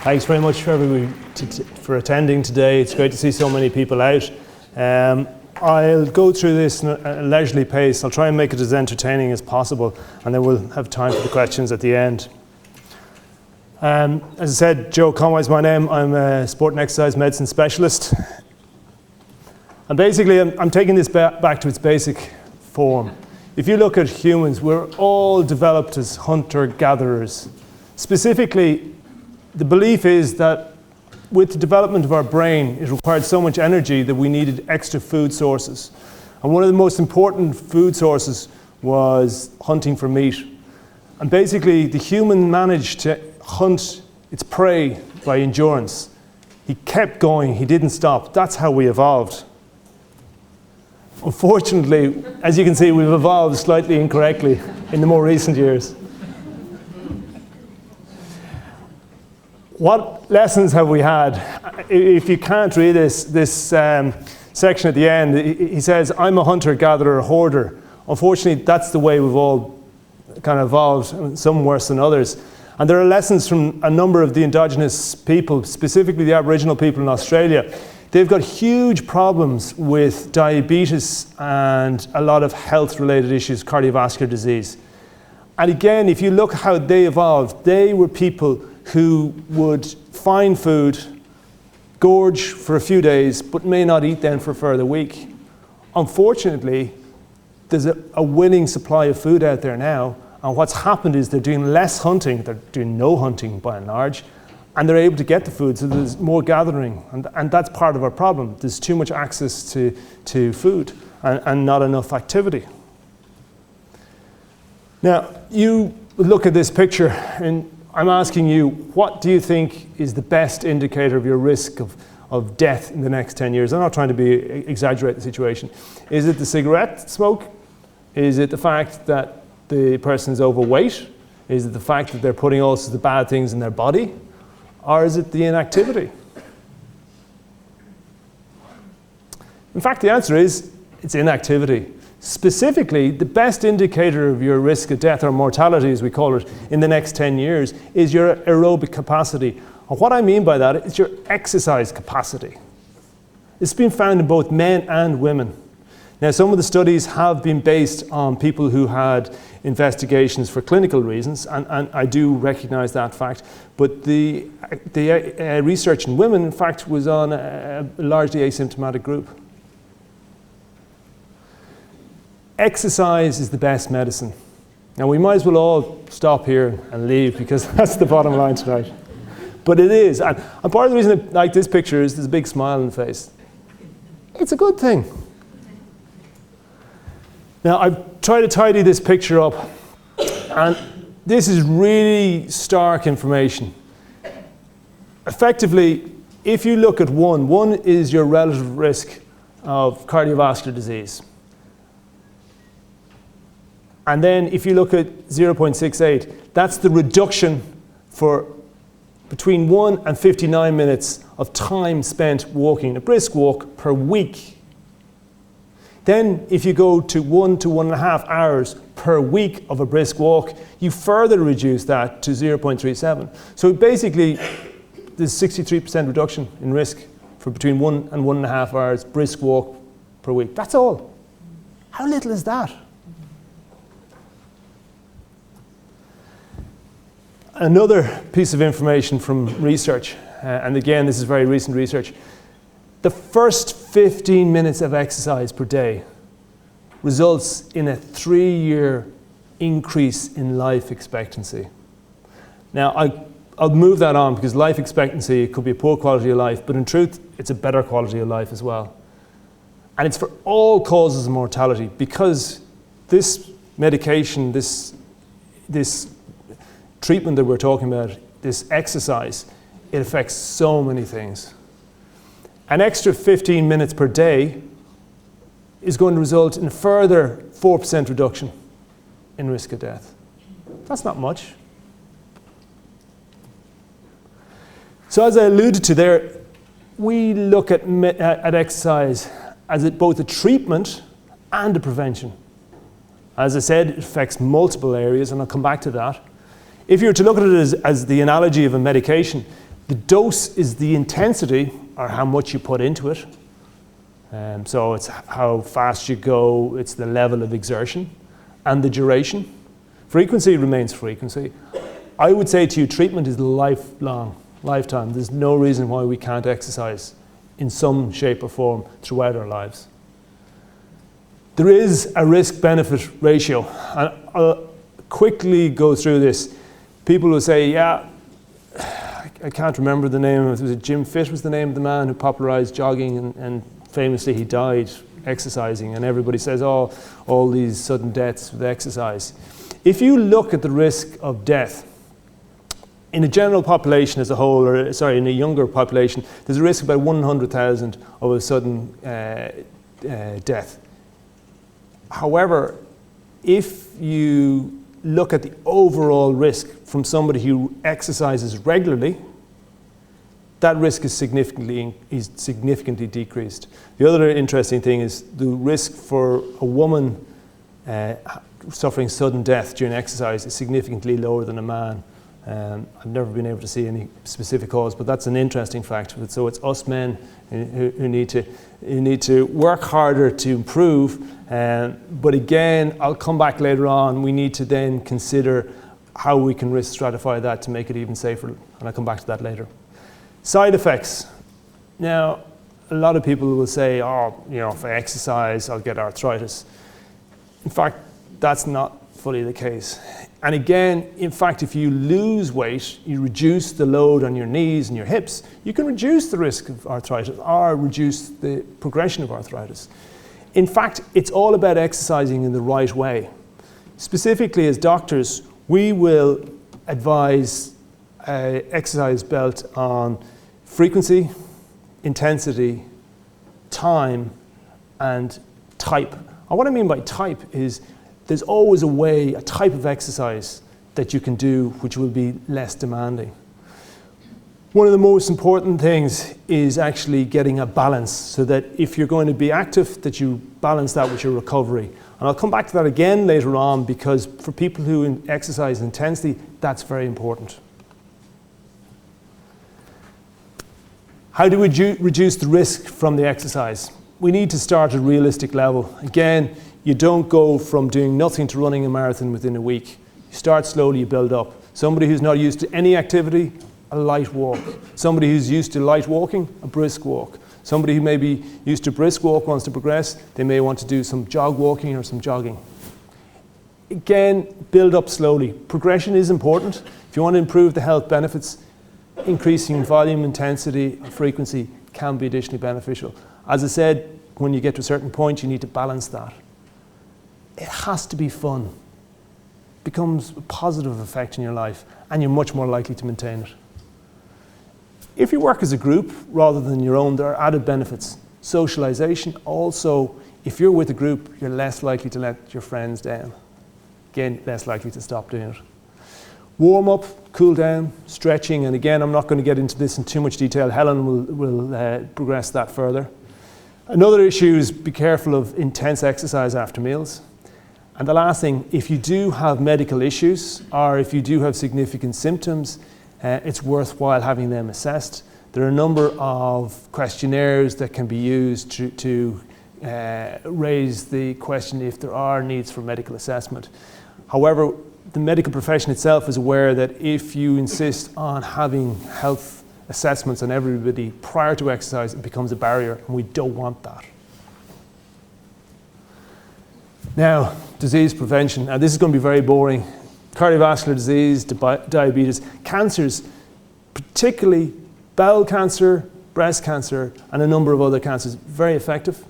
Thanks very much for everybody for attending today. It's great to see so many people out. I'll go through this in a leisurely pace. I'll try and make it as entertaining as possible, and then we'll have time for the questions at the end. As I said, Joe Conway is my name. I'm a sport and exercise medicine specialist. And basically, I'm taking this back to its basic form. If you look at humans, we're all developed as hunter-gatherers. Specifically, the belief is that with the development of our brain, it required so much energy that we needed extra food sources. And one of the most important food sources was hunting for meat. And basically, the human managed to hunt its prey by endurance. He kept going, he didn't stop. That's how we evolved. Unfortunately, as you can see, we've evolved slightly incorrectly in the more recent years. What lessons have we had? If you can't read this section at the end, he says, I'm a hunter-gatherer, hoarder. Unfortunately, that's the way we've all kind of evolved, some worse than others. And there are lessons from a number of the indigenous people, specifically the Aboriginal people in Australia. They've got huge problems with diabetes and a lot of health-related issues, cardiovascular disease. And again, if you look how they evolved, they were people who would find food, gorge for a few days, but may not eat then for a further week. Unfortunately, there's a willing supply of food out there now, and what's happened is they're doing less hunting, they're doing no hunting by and large, and they're able to get the food, so there's more gathering, and that's part of our problem. There's too much access to food and not enough activity. Now, you look at this picture, and I'm asking you, what do you think is the best indicator of your risk of death in the next 10 years? I'm not trying to exaggerate the situation. Is it the cigarette smoke? Is it the fact that the person is overweight? Is it the fact that they're putting all sorts of bad things in their body? Or is it the inactivity? In fact, the answer is it's inactivity. Specifically, the best indicator of your risk of death, or mortality as we call it, in the next 10 years is your aerobic capacity. And what I mean by that is your exercise capacity. It's been found in both men and women. Now, some of the studies have been based on people who had investigations for clinical reasons, and I do recognize that fact, but the research in women, in fact, was on a largely asymptomatic group. Exercise is the best medicine. Now, we might as well all stop here and leave, because that's the bottom line tonight. But it is, and part of the reason I like this picture is there's a big smile on the face. It's a good thing. Now, I've tried to tidy this picture up, and this is really stark information. Effectively, if you look at one is your relative risk of cardiovascular disease. And then if you look at 0.68, that's the reduction for between 1 and 59 minutes of time spent walking, a brisk walk per week. Then if you go to 1 to 1.5 hours per week of a brisk walk, you further reduce that to 0.37. So basically, there's 63% reduction in risk for between 1 and 1.5 hours brisk walk per week. That's all. How little is that? Another piece of information from research, and again, this is very recent research. The first 15 minutes of exercise per day results in a 3-year increase in life expectancy. Now, I'll move that on, because life expectancy could be a poor quality of life, but in truth, it's a better quality of life as well. And it's for all causes of mortality, because this medication, this treatment that we're talking about, this exercise, it affects so many things. An extra 15 minutes per day is going to result in a further 4% reduction in risk of death. That's not much. So as I alluded to there, we look at exercise as both a treatment and a prevention. As I said, it affects multiple areas, and I'll come back to that. If you were to look at it as the analogy of a medication, The dose is the intensity, or how much you put into it. So it's how fast you go, it's the level of exertion, and the duration. Frequency remains frequency. I would say to you, treatment is lifelong, lifetime. There's no reason why we can't exercise in some shape or form throughout our lives. There is a risk-benefit ratio, and I'll quickly go through this. People will say, yeah, I can't remember the name of it. Was it Jim Fitt was the name of the man who popularized jogging, and famously he died exercising, and everybody says, oh, all these sudden deaths with exercise. If you look at the risk of death in a general population as a whole, or sorry, in a younger population, there's a risk of about 100,000 of a sudden death. However, if you look at the overall risk from somebody who exercises regularly, that risk is significantly decreased. The other interesting thing is the risk for a woman suffering sudden death during exercise is significantly lower than a man. I've never been able to see any specific cause, but that's an interesting fact. So it's us men who need to work harder to improve. But again, I'll come back later on. We need to then consider how we can risk stratify that to make it even safer, and I'll come back to that later. Side effects. Now, a lot of people will say, oh, you know, if I exercise, I'll get arthritis. In fact, that's not fully the case. And again, in fact, if you lose weight, you reduce the load on your knees and your hips, you can reduce the risk of arthritis or reduce the progression of arthritis. In fact, it's all about exercising in the right way. Specifically, as doctors, we will advise exercise belt on frequency, intensity, time, and type. And what I mean by type is there's always a type of exercise that you can do which will be less demanding. One of the most important things is actually getting a balance so that if you're going to be active, that you balance that with your recovery. And I'll come back to that again later on, because for people who exercise intensely, that's very important. How do we reduce the risk from the exercise? We need to start at a realistic level. Again, you don't go from doing nothing to running a marathon within a week. You start slowly, you build up. Somebody who's not used to any activity, a light walk. Somebody who's used to light walking, a brisk walk. Somebody who may be used to brisk walk wants to progress, they may want to do some jog walking or some jogging. Again, build up slowly. Progression is important. If you want to improve the health benefits, increasing volume, intensity, and frequency can be additionally beneficial. As I said, when you get to a certain point, you need to balance that. It has to be fun. It becomes a positive effect in your life, and you're much more likely to maintain it. If you work as a group rather than your own, there are added benefits. Socialization, also, if you're with a group, you're less likely to let your friends down. Again, less likely to stop doing it. Warm up, cool down, stretching, and again, I'm not going to get into this in too much detail. Helen will progress that further. Another issue is be careful of intense exercise after meals. And the last thing, if you do have medical issues or if you do have significant symptoms, it's worthwhile having them assessed. There are a number of questionnaires that can be used to raise the question if there are needs for medical assessment. However, the medical profession itself is aware that if you insist on having health assessments on everybody prior to exercise, it becomes a barrier, and we don't want that. Now, disease prevention, and this is going to be very boring. Cardiovascular disease, diabetes, cancers, particularly bowel cancer, breast cancer, and a number of other cancers, very effective.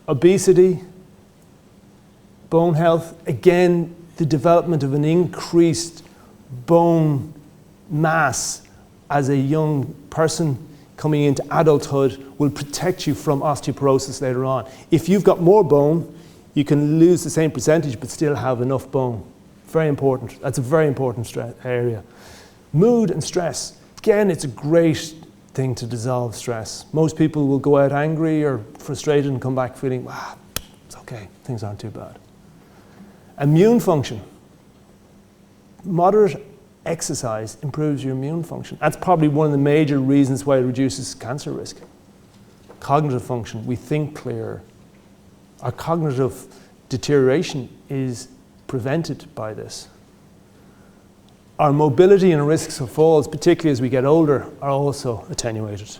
Obesity, bone health, again, the development of an increased bone mass as a young person coming into adulthood will protect you from osteoporosis later on. If you've got more bone, you can lose the same percentage but still have enough bone. Very important. That's a very important area. Mood and stress. Again, it's a great thing to dissolve stress. Most people will go out angry or frustrated and come back feeling, it's okay, things aren't too bad. Immune function. Moderate exercise improves your immune function. That's probably one of the major reasons why it reduces cancer risk. Cognitive function, we think clearer. Our cognitive deterioration is prevented by this. Our mobility and risks of falls, particularly as we get older, are also attenuated.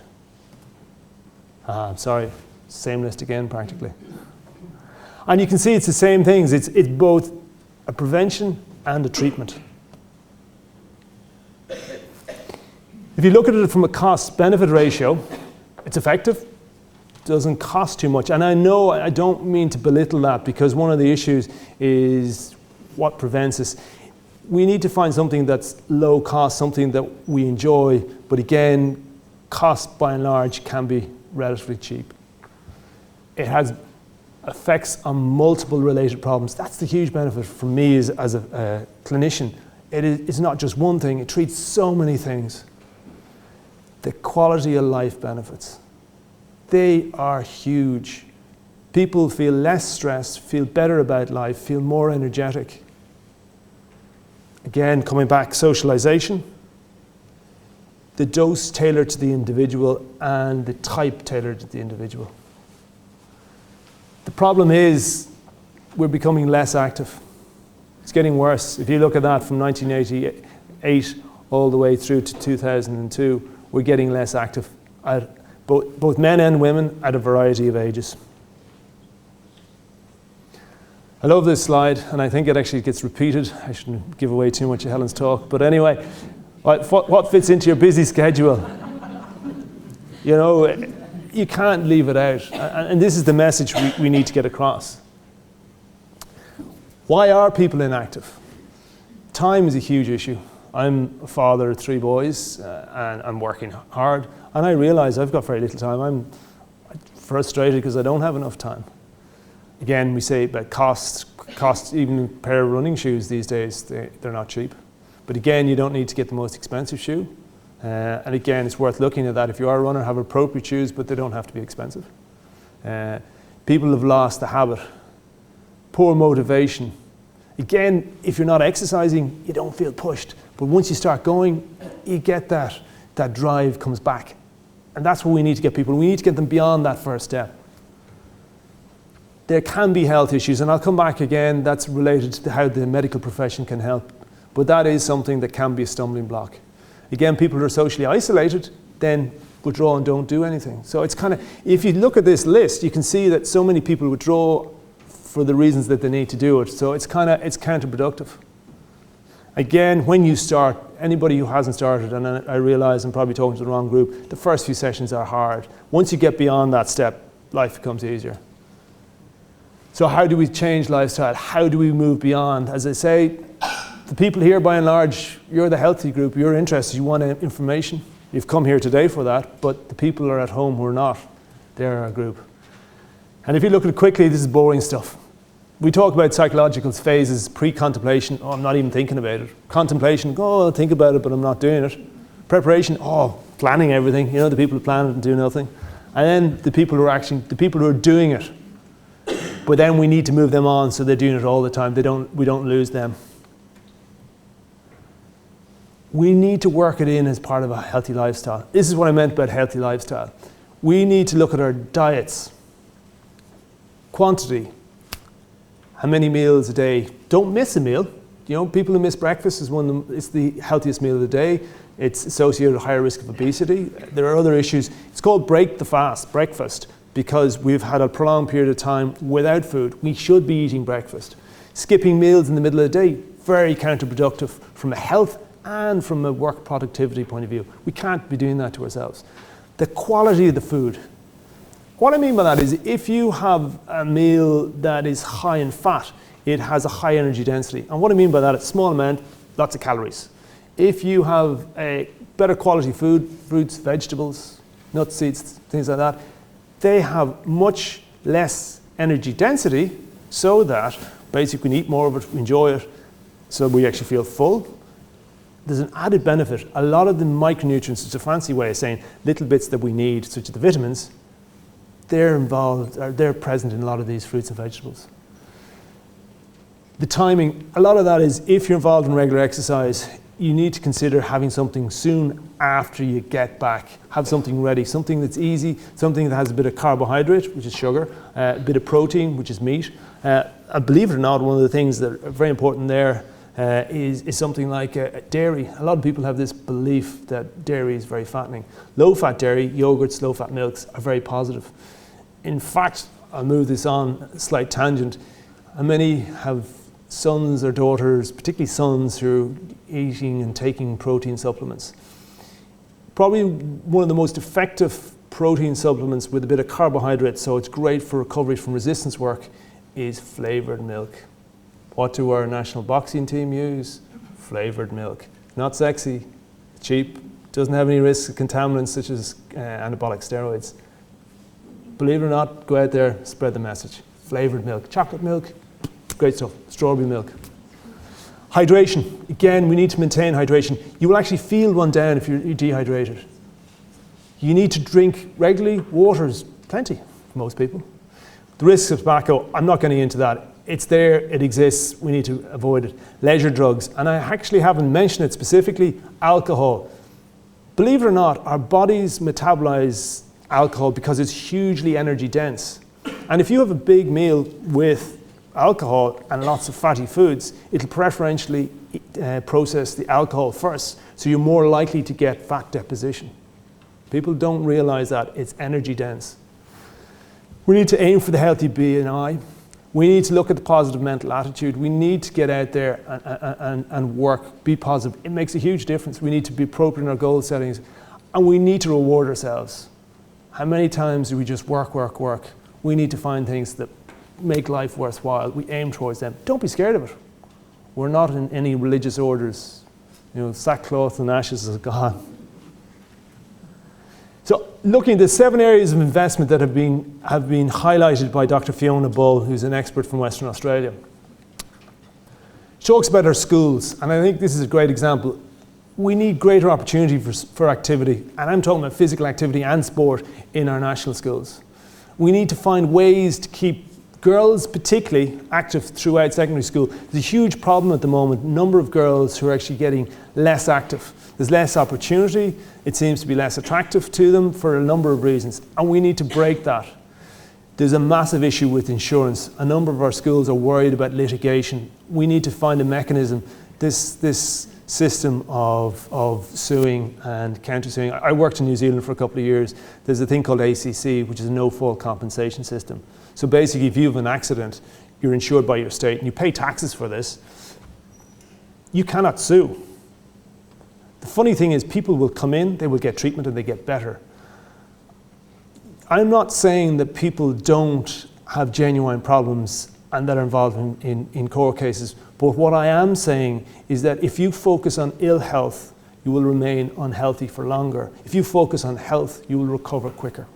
Sorry, same list again practically. And you can see it's the same things. It's both a prevention and a treatment. If you look at it from a cost-benefit ratio, it's effective. Doesn't cost too much. And I know I don't mean to belittle that, because one of the issues is what prevents us. We need to find something that's low cost, something that we enjoy, but again, cost by and large can be relatively cheap. It has effects on multiple related problems. That's the huge benefit for me as a clinician. It's not just one thing, it treats so many things. The quality of life benefits. They are huge. People feel less stressed, feel better about life, feel more energetic. Again, coming back, socialization, the dose tailored to the individual and the type tailored to the individual. The problem is we're becoming less active. It's getting worse. If you look at that from 1988 all the way through to 2002, we're getting less active, both men and women at a variety of ages. I love this slide, and I think it actually gets repeated. I shouldn't give away too much of Helen's talk, but anyway, what fits into your busy schedule? You know, you can't leave it out, and this is the message we need to get across. Why are people inactive? Time is a huge issue. I'm a father of 3 boys, and I'm working hard, and I realize I've got very little time. I'm frustrated because I don't have enough time. Again, we say about cost, even a pair of running shoes these days, they're not cheap. But again, you don't need to get the most expensive shoe. And again, it's worth looking at that. If you are a runner, have appropriate shoes, but they don't have to be expensive. People have lost the habit. Poor motivation. Again, if you're not exercising, you don't feel pushed. But once you start going, you get that drive comes back. And that's what we need to get people. We need to get them beyond that first step. There can be health issues, and I'll come back again, that's related to how the medical profession can help. But that is something that can be a stumbling block. Again, people who are socially isolated then withdraw and don't do anything. So it's kind of, if you look at this list, you can see that so many people withdraw for the reasons that they need to do it. So it's counterproductive. Again, when you start, anybody who hasn't started, and I realize I'm probably talking to the wrong group, the first few sessions are hard. Once you get beyond that step, life becomes easier. So how do we change lifestyle? How do we move beyond? As I say, the people here, by and large, you're the healthy group, you're interested, you want information. You've come here today for that, but the people who are at home who are not, they're our group. And if you look at it quickly, this is boring stuff. We talk about psychological phases, pre-contemplation, oh, I'm not even thinking about it. Contemplation, oh, I'll think about it, but I'm not doing it. Preparation, oh, planning everything, you know, the people who plan it and do nothing. And then the people who are doing it. But then we need to move them on so they're doing it all the time. We don't lose them. We need to work it in as part of a healthy lifestyle. This is what I meant about healthy lifestyle. We need to look at our diets. Quantity. How many meals a day? Don't miss a meal. You know, people who miss breakfast it's the healthiest meal of the day. It's associated with higher risk of obesity. There are other issues. It's called break the fast, breakfast, because we've had a prolonged period of time without food. We should be eating breakfast. Skipping meals in the middle of the day, very counterproductive from a health and from a work productivity point of view. We can't be doing that to ourselves. The quality of the food. What I mean by that is if you have a meal that is high in fat, it has a high energy density. And what I mean by that, it's a small amount, lots of calories. If you have a better quality food, fruits, vegetables, nuts, seeds, things like that, they have much less energy density so that basically we can eat more of it, we enjoy it, so we actually feel full. There's an added benefit. A lot of the micronutrients, it's a fancy way of saying little bits that we need, such as the vitamins, they're present in a lot of these fruits and vegetables. The timing, a lot of that is if you're involved in regular exercise, you need to consider having something soon after you get back. Have something ready, something that's easy, something that has a bit of carbohydrate, which is sugar, a bit of protein, which is meat. And believe it or not, one of the things that are very important there is something like dairy. A lot of people have this belief that dairy is very fattening. Low-fat dairy, yogurts, low-fat milks are very positive. In fact, I'll move this on a slight tangent. And many have sons or daughters, particularly sons, who are eating and taking protein supplements. Probably one of the most effective protein supplements with a bit of carbohydrate, so it's great for recovery from resistance work, is flavoured milk. What do our national boxing team use? Flavoured milk. Not sexy, cheap, doesn't have any risks of contaminants such as anabolic steroids. Believe it or not, go out there, spread the message. Flavoured milk, chocolate milk, great stuff. Strawberry milk. Hydration. Again, we need to maintain hydration. You will actually feel one down if you're dehydrated. You need to drink regularly. Water's plenty for most people. The risks of tobacco, I'm not getting into that. It's there, it exists, we need to avoid it. Leisure drugs, and I actually haven't mentioned it specifically, alcohol. Believe it or not, our bodies metabolize alcohol because it's hugely energy dense. And if you have a big meal with alcohol and lots of fatty foods, it'll preferentially process the alcohol first, so you're more likely to get fat deposition. People don't realize that it's energy dense. We need to aim for the healthy BMI. We need to look at the positive mental attitude. We need to get out there and work, be positive. It makes a huge difference. We need to be appropriate in our goal settings, and we need to reward ourselves. How many times do we just work, work, work? We need to find things that make life worthwhile. We aim towards them. Don't be scared of it. We're not in any religious orders. You know, sackcloth and ashes is gone. So looking at the 7 areas of investment that have been highlighted by Dr. Fiona Bull, who's an expert from Western Australia. She talks about our schools, and I think this is a great example. We need greater opportunity for activity, and I'm talking about physical activity and sport in our national schools. We need to find ways to keep girls particularly active throughout secondary school. There's a huge problem at the moment, number of girls who are actually getting less active. There's less opportunity, it seems to be less attractive to them for a number of reasons, and we need to break that. There's a massive issue with insurance. A number of our schools are worried about litigation. We need to find a mechanism, this system of suing and counter-suing. I worked in New Zealand for a couple of years. There's a thing called ACC, which is a no-fault compensation system. So basically, if you have an accident, you're insured by your state, and you pay taxes for this, you cannot sue. The funny thing is, people will come in, they will get treatment, and they get better. I'm not saying that people don't have genuine problems and that are involved in court cases, but what I am saying is that if you focus on ill health, you will remain unhealthy for longer. If you focus on health, you will recover quicker.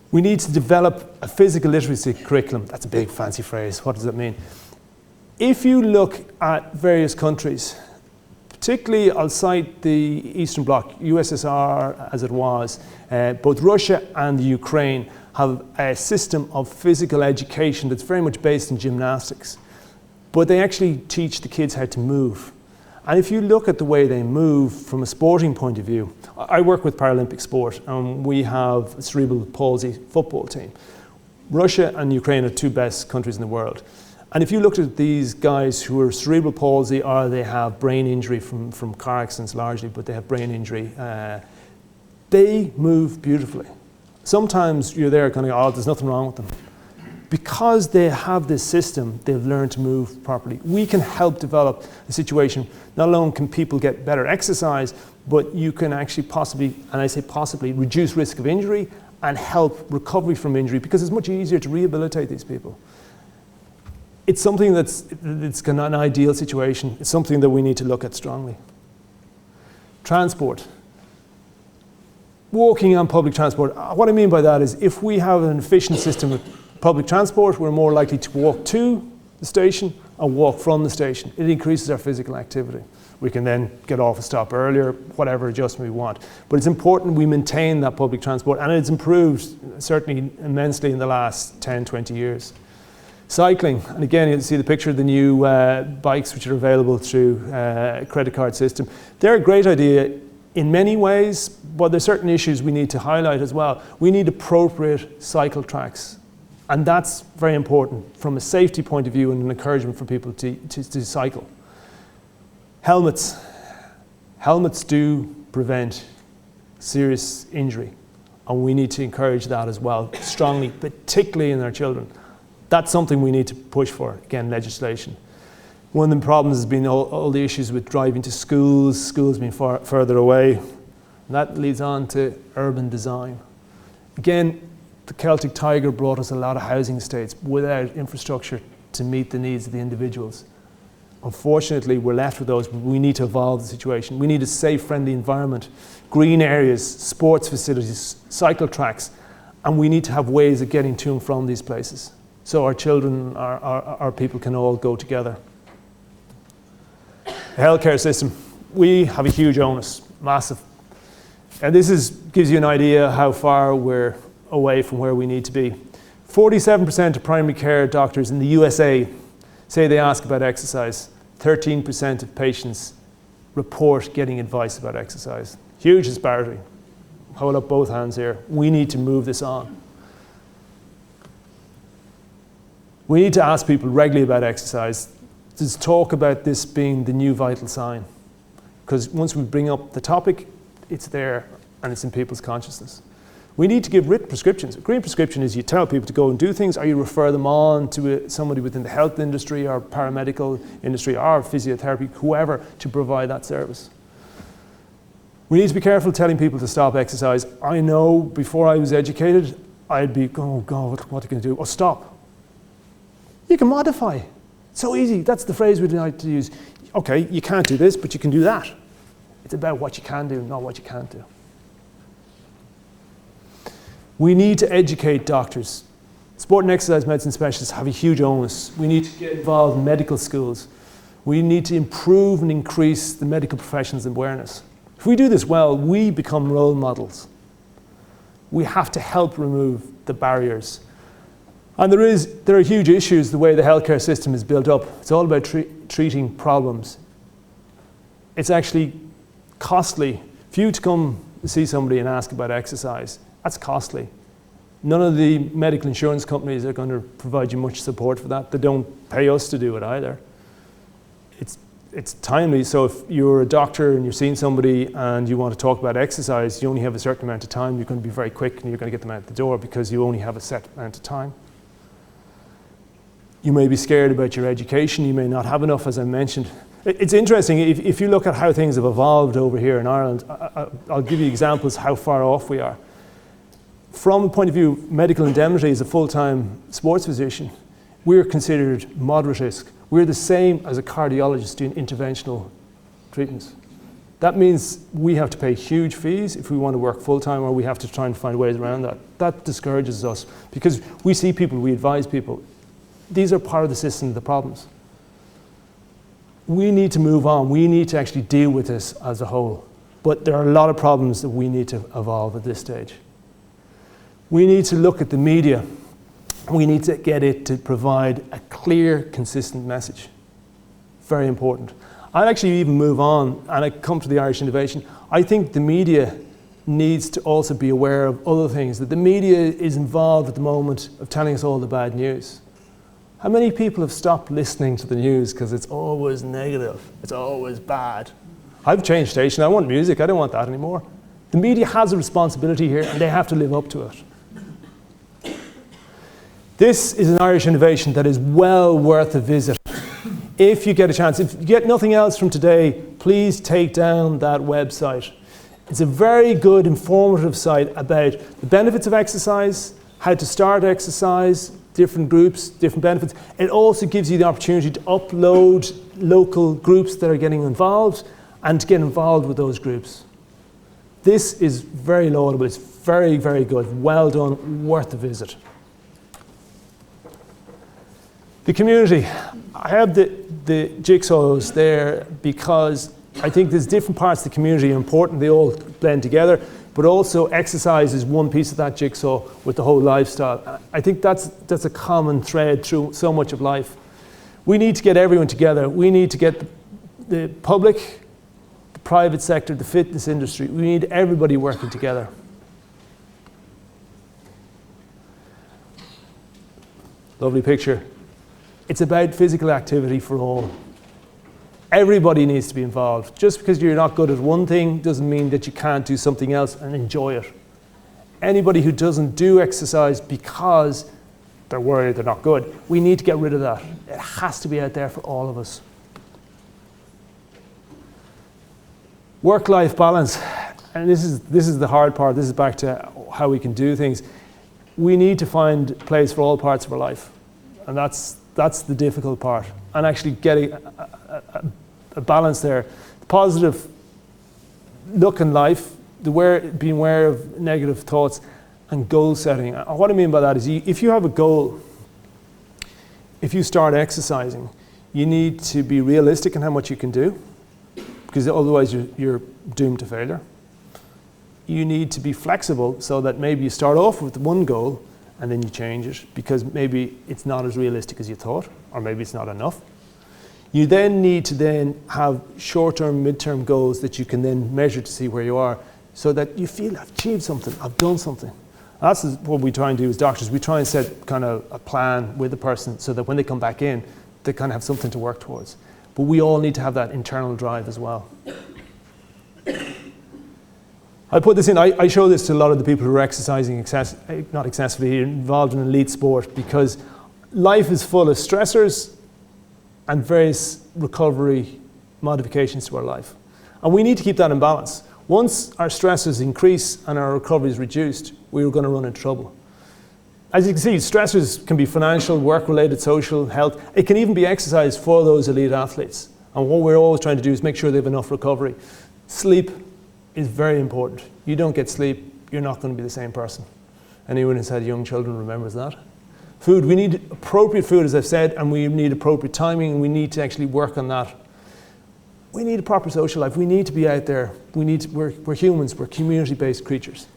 We need to develop a physical literacy curriculum. That's a big fancy phrase. What does that mean? If you look at various countries, particularly I'll cite the Eastern Bloc, USSR as it was, both Russia and the Ukraine have a system of physical education that's very much based in gymnastics. But they actually teach the kids how to move. And if you look at the way they move from a sporting point of view, I work with Paralympic sport, and we have a cerebral palsy football team. Russia and Ukraine are the 2 best countries in the world. And if you looked at these guys who are cerebral palsy, or they have brain injury from car accidents largely, but they have brain injury, they move beautifully. Sometimes you're there kind of, oh, there's nothing wrong with them. Because they have this system, they've learned to move properly. We can help develop a situation. Not alone can people get better exercise, but you can actually possibly, and I say possibly, reduce risk of injury and help recovery from injury, because it's much easier to rehabilitate these people. It's something it's an ideal situation. It's something that we need to look at strongly. Transport. Walking on public transport. What I mean by that is if we have an efficient system of public transport, we're more likely to walk to the station and walk from the station. It increases our physical activity. We can then get off a stop earlier, whatever adjustment we want. But it's important we maintain that public transport, and it's improved certainly immensely in the last 10, 20 years. Cycling, and again you'll see the picture of the new bikes which are available through credit card system. They're a great idea in many ways, but there's certain issues we need to highlight as well. We need appropriate cycle tracks, and that's very important from a safety point of view and an encouragement for people to cycle. Helmets. Helmets do prevent serious injury, and we need to encourage that as well strongly, particularly in our children. That's something we need to push for, again, legislation. One of the problems has been all the issues with driving to schools being further away. And that leads on to urban design. Again, the Celtic Tiger brought us a lot of housing estates without infrastructure to meet the needs of the individuals. Unfortunately, we're left with those, but we need to evolve the situation. We need a safe, friendly environment, green areas, sports facilities, cycle tracks, and we need to have ways of getting to and from these places, so our children, our people can all go together. The healthcare system, we have a huge onus, massive. And this gives you an idea how far we're away from where we need to be. 47% of primary care doctors in the USA say they ask about exercise. 13% of patients report getting advice about exercise. Huge disparity. Hold up both hands here. We need to move this on. We need to ask people regularly about exercise. There's talk about this being the new vital sign. Because once we bring up the topic, it's there and it's in people's consciousness. We need to give written prescriptions. A green prescription is you tell people to go and do things, or you refer them on to somebody within the health industry or paramedical industry or physiotherapy, whoever, to provide that service. We need to be careful telling people to stop exercise. I know before I was educated, I'd be, oh God, what are you going to do? Oh, stop. You can modify. So easy. That's the phrase we like to use. Okay, you can't do this, but you can do that. It's about what you can do, not what you can't do. We need to educate doctors. Sport and exercise medicine specialists have a huge onus. We need to get involved in medical schools. We need to improve and increase the medical professionals' awareness. If we do this well, we become role models. We have to help remove the barriers. And there are huge issues the way the healthcare system is built up. It's all about treating problems. It's actually costly. For you to come see somebody and ask about exercise, that's costly. None of the medical insurance companies are going to provide you much support for that. They don't pay us to do it either. It's timely, so if you're a doctor and you're seeing somebody and you want to talk about exercise, you only have a certain amount of time, you're going to be very quick and you're going to get them out the door because you only have a set amount of time. You may be scared about your education, you may not have enough, as I mentioned. It's interesting, if you look at how things have evolved over here in Ireland, I'll give you examples how far off we are. From the point of view of medical indemnity as a full-time sports physician, we're considered moderate risk. We're the same as a cardiologist doing interventional treatments. That means we have to pay huge fees if we want to work full-time, or we have to try and find ways around that. That discourages us because we see people, we advise people. These are part of the system, the problems. We need to move on. We need to actually deal with this as a whole. But there are a lot of problems that we need to evolve at this stage. We need to look at the media. We need to get it to provide a clear, consistent message. Very important. I'd actually even move on, and I come to the Irish Innovation. I think the media needs to also be aware of other things, that the media is involved at the moment of telling us all the bad news. How many people have stopped listening to the news because it's always negative, it's always bad? I've changed station, I want music, I don't want that anymore. The media has a responsibility here and they have to live up to it. This is an Irish innovation that is well worth a visit. If you get a chance, if you get nothing else from today, please take down that website. It's a very good, informative site about the benefits of exercise, how to start exercise, different groups, different benefits. It also gives you the opportunity to upload local groups that are getting involved and to get involved with those groups. This is very laudable. It's very, very good. Well done. Worth a visit. The community. I have the jigsaws there because I think there's different parts of the community are important. They all blend together. but also exercise is one piece of that jigsaw with the whole lifestyle. I think that's a common thread through so much of life. We need to get everyone together. We need to get the public, the private sector, the fitness industry. We need everybody working together. Lovely picture. It's about physical activity for all. Everybody needs to be involved. Just because you're not good at one thing doesn't mean that you can't do something else and enjoy it. Anybody who doesn't do exercise because they're worried they're not good, we need to get rid of that. It has to be out there for all of us. Work-life balance, and this is the hard part. This is back to how we can do things. We need to find a place for all parts of our life, and that's the difficult part. And actually getting a balance there. The positive look in life, being aware of negative thoughts, and goal setting. What I mean by that is if you have a goal, if you start exercising, you need to be realistic in how much you can do, because otherwise you're doomed to failure. You need to be flexible so that maybe you start off with one goal and then you change it because maybe it's not as realistic as you thought, or maybe it's not enough. You then need to then have short-term, mid-term goals that you can then measure to see where you are, so that you feel I've achieved something, I've done something. That's what we try and do as doctors. We try and set kind of a plan with the person so that when they come back in, they kind of have something to work towards. But we all need to have that internal drive as well. I put this in, I show this to a lot of the people who are exercising, not excessively, involved in elite sport, because life is full of stressors and various recovery modifications to our life. And we need to keep that in balance. Once our stresses increase and our recovery is reduced, we're going to run into trouble. As you can see, stressors can be financial, work-related, social, health. It can even be exercise for those elite athletes. And what we're always trying to do is make sure they have enough recovery. Sleep is very important. You don't get sleep, you're not going to be the same person. Anyone who's had young children remembers that. Food, we need appropriate food, as I've said, and we need appropriate timing, and we need to actually work on that. We need a proper social life. We need to be out there. We're humans, we're community-based creatures.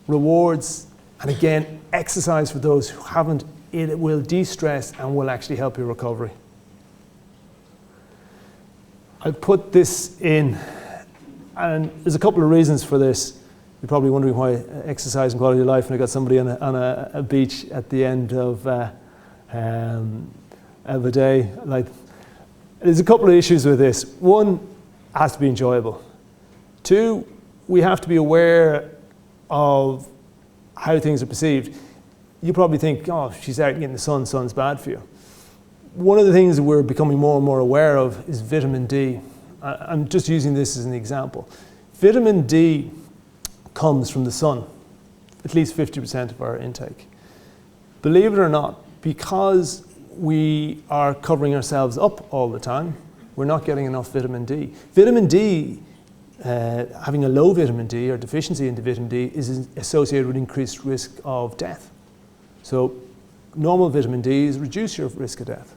Rewards, and again, exercise for those who haven't, it will de-stress and will actually help your recovery. I put this in, and there's a couple of reasons for this. You're probably wondering why exercise and quality of life, and I got somebody on a beach at the end of a day. Like, there's a couple of issues with this. One, it has to be enjoyable. Two, we have to be aware of how things are perceived. You probably think, oh, she's out getting the sun, sun's bad for you. One of the things that we're becoming more and more aware of is vitamin D. I'm just using this as an example. Vitamin D comes from the sun, at least 50% of our intake. Believe it or not, because we are covering ourselves up all the time, we're not getting enough vitamin D. Vitamin D, having a low vitamin D or deficiency in the vitamin D is associated with increased risk of death. So normal vitamin D is reduce your risk of death.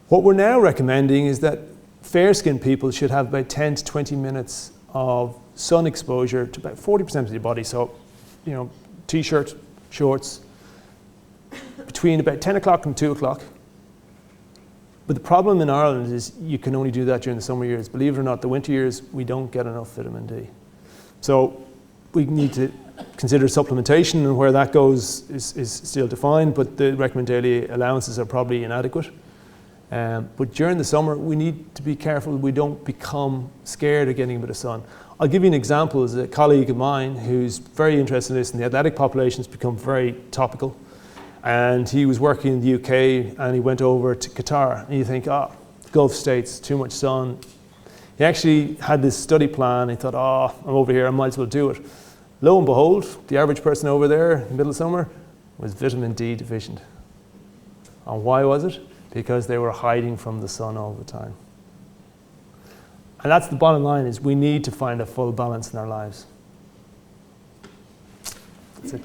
What we're now recommending is that fair-skinned people should have about 10 to 20 minutes of sun exposure to about 40% of your body. So, you know, t-shirt, shorts, between about 10 o'clock and 2 o'clock. But the problem in Ireland is you can only do that during the summer years. Believe it or not, the winter years, we don't get enough vitamin D. So we need to consider supplementation, and where that goes is still defined, but the recommended daily allowances are probably inadequate. But during the summer, we need to be careful we don't become scared of getting a bit of sun. I'll give you an example. As a colleague of mine who's very interested in this, and the athletic population has become very topical. And he was working in the UK and he went over to Qatar. And you think, oh, Gulf states, too much sun. He actually had this study plan. He thought, oh, I'm over here, I might as well do it. Lo and behold, the average person over there in the middle of summer was vitamin D deficient. And why was it? Because they were hiding from the sun all the time. And that's the bottom line, is we need to find a full balance in our lives. That's it.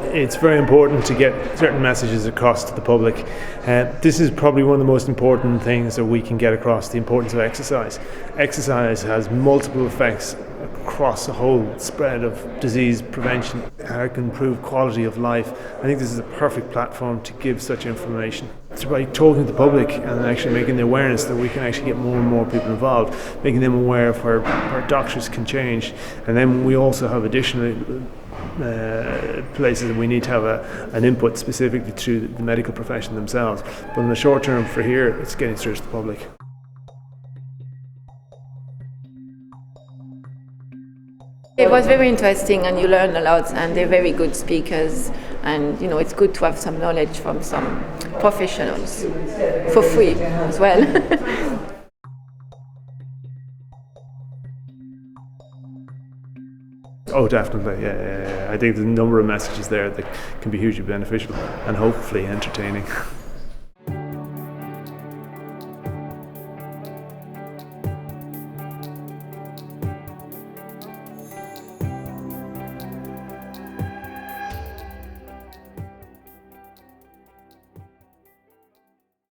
It's very important to get certain messages across to the public. This is probably one of the most important things that we can get across, the importance of exercise. Exercise has multiple effects across the whole spread of disease prevention. How it can improve quality of life. I think this is a perfect platform to give such information. It's by talking to the public and actually making the awareness that we can actually get more and more people involved, making them aware of where doctors can change. And then we also have additional places that we need to have an input specifically through the medical profession themselves. But in the short term for here, it's getting straight to the public. It was very interesting and you learn a lot, and they're very good speakers, and it's good to have some knowledge from some professionals for free as well. Oh, definitely, yeah. I think there's a number of messages there that can be hugely beneficial and hopefully entertaining.